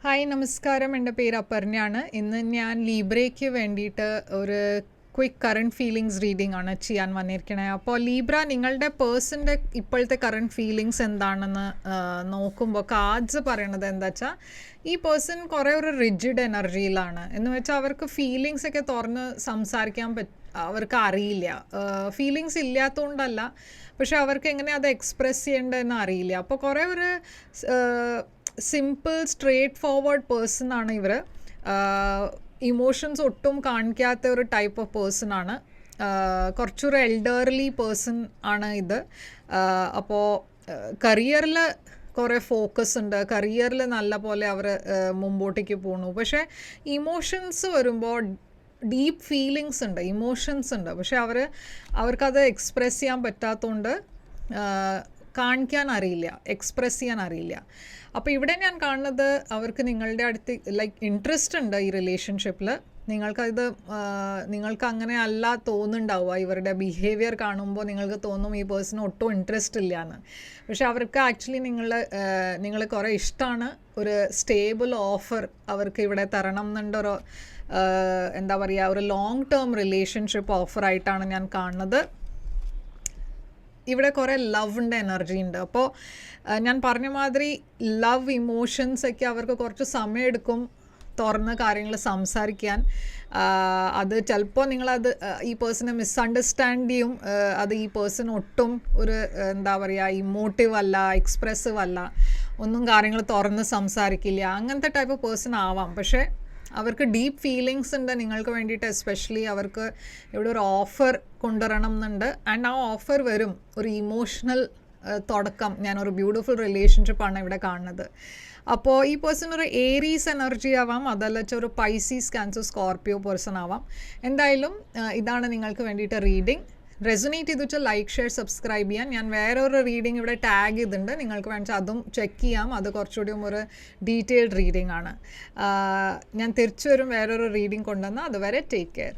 Hi നമസ്കാരം, എൻ്റെ പേര് അപർണയാണ്. ഇന്ന് ഞാൻ ലീബ്രയ്ക്ക് വേണ്ടിയിട്ട് ഒരു ക്വിക്ക് കറണ്ട് ഫീലിങ്സ് റീഡിംഗ് ആണ് ചെയ്യാൻ വന്നിരിക്കണേ. അപ്പോൾ ലീബ്ര, നിങ്ങളുടെ പേഴ്സൻ്റെ ഇപ്പോഴത്തെ കറണ്ട് ഫീലിങ്സ് എന്താണെന്ന് നോക്കുമ്പോൾ കാർഡ്സ് പറയണത് എന്താ വെച്ചാൽ, ഈ പേഴ്സൺ കുറേ ഒരു റിജിഡ് എനർജിയിലാണ്. എന്ന് വെച്ചാൽ അവർക്ക് ഫീലിങ്സ് ഒക്കെ തുറന്ന് സംസാരിക്കാൻ അവർക്ക് അറിയില്ല. ഫീലിങ്സ് ഇല്ലാത്തതുകൊണ്ടല്ല, പക്ഷെ അവർക്ക് എങ്ങനെ അത് എക്സ്പ്രസ് ചെയ്യേണ്ടതെന്ന് അറിയില്ല. അപ്പോൾ കുറേ ഒരു സിമ്പിൾ സ്ട്രേറ്റ് ഫോർവേഡ് പേഴ്സൺ ആണ് ഇവർ. ഇമോഷൻസ് ഒട്ടും കാണിക്കാത്ത ഒരു ടൈപ്പ് ഓഫ് പേഴ്സൺ ആണ്. കുറച്ചൊരു എൽഡർലി പേഴ്സൺ ആണ് ഇത്. അപ്പോൾ കരിയറിൽ കുറേ ഫോക്കസ് ഉണ്ട്, കരിയറിൽ നല്ല പോലെ അവർ മുമ്പോട്ടേക്ക് പോകണു. പക്ഷേ ഇമോഷൻസ് വരുമ്പോൾ ഡീപ്പ് ഫീലിങ്സ് ഉണ്ട്, ഇമോഷൻസ് ഉണ്ട്, പക്ഷെ അവർക്കത് എക്സ്പ്രെസ് ചെയ്യാൻ പറ്റാത്തതുകൊണ്ട് കാണിക്കാൻ അറിയില്ല, എക്സ്പ്രെസ് ചെയ്യാൻ അറിയില്ല. അപ്പോൾ ഇവിടെ ഞാൻ കാണുന്നത് അവർക്ക് നിങ്ങളുടെ അടുത്ത് ഇൻട്രസ്റ്റ് ഉണ്ട് ഈ റിലേഷൻഷിപ്പിൽ. നിങ്ങൾക്ക് അങ്ങനെ അല്ല തോന്നുന്നുണ്ടാവുക. ഇവരുടെ ബിഹേവിയർ കാണുമ്പോൾ നിങ്ങൾക്ക് തോന്നും ഈ പേഴ്സണ് ഒട്ടും ഇൻട്രസ്റ്റ് ഇല്ല എന്ന്. പക്ഷെ അവർക്ക് ആക്ച്വലി നിങ്ങൾ കുറേ ഇഷ്ടമാണ്. ഒരു സ്റ്റേബിൾ ഓഫർ അവർക്ക് ഇവിടെ തരണം എന്നുണ്ടൊരു എന്താ പറയുക, ഒരു ലോങ് ടേം റിലേഷൻഷിപ്പ് ഓഫറായിട്ടാണ് ഞാൻ കാണുന്നത്. ഇവിടെ കുറേ ലവിൻ്റെ എനർജി ഉണ്ട്. അപ്പോൾ ഞാൻ പറഞ്ഞ മാതിരി ലവ് ഇമോഷൻസൊക്കെ അവർക്ക് കുറച്ച് സമയമെടുക്കും തുറന്ന് കാര്യങ്ങൾ സംസാരിക്കാൻ. അത് ചിലപ്പോൾ നിങ്ങളത് ഈ പേഴ്സണെ മിസ്അണ്ടർസ്റ്റാൻഡ് ചെയ്യും. അത് ഈ പേഴ്സൺ ഒട്ടും ഒരു എന്താ പറയുക, ഇമോട്ടീവ് അല്ല, എക്സ്പ്രസീവ് അല്ല, ഒന്നും കാര്യങ്ങൾ തുറന്ന് സംസാരിക്കില്ല, അങ്ങനത്തെ ടൈപ്പ് ഓഫ് പേഴ്സൺ ആവാം. പക്ഷേ അവർക്ക് ഡീപ്പ് ഫീലിങ്സ് ഉണ്ട് നിങ്ങൾക്ക് വേണ്ടിയിട്ട്. എസ്പെഷ്യലി അവർക്ക് ഇവിടെ ഒരു ഓഫർ കൊണ്ടുവരണം എന്നുണ്ട്. ആൻഡ് ആ ഓഫർ വരും, ഒരു ഇമോഷണൽ തുടക്കം. ഞാനൊരു ബ്യൂട്ടിഫുൾ റിലേഷൻഷിപ്പാണ് ഇവിടെ കാണുന്നത്. അപ്പോൾ ഈ പേഴ്സൺ ഒരു ഏരീസ് എനർജി ആവാം, അതല്ല വെച്ചാൽ ഒരു പൈസീസ്, ക്യാൻസർ, സ്കോർപ്പിയോ പേഴ്സൺ ആവാം. എന്തായാലും ഇതാണ് നിങ്ങൾക്ക് വേണ്ടിയിട്ട് റീഡിംഗ്. റെസൊനേറ്റ് ചെയ്ത് വെച്ചാൽ ലൈക്ക്, ഷെയർ, സബ്സ്ക്രൈബ് ചെയ്യാൻ. ഞാൻ വേറൊരു റീഡിംഗ് ഇവിടെ ടാഗ് ചെയ്തിട്ടുണ്ട്, നിങ്ങൾക്ക് വേണമെങ്കിൽ അതും ചെക്ക് ചെയ്യാം. അത് കുറച്ചുകൂടിയും ഒരു ഡീറ്റെയിൽഡ് റീഡിംഗ് ആണ്. ഞാൻ തിരിച്ചു വരും വേറൊരു റീഡിംഗ് കൊണ്ടുവന്നാൽ. അതുവരെ ടേക്ക് കെയർ.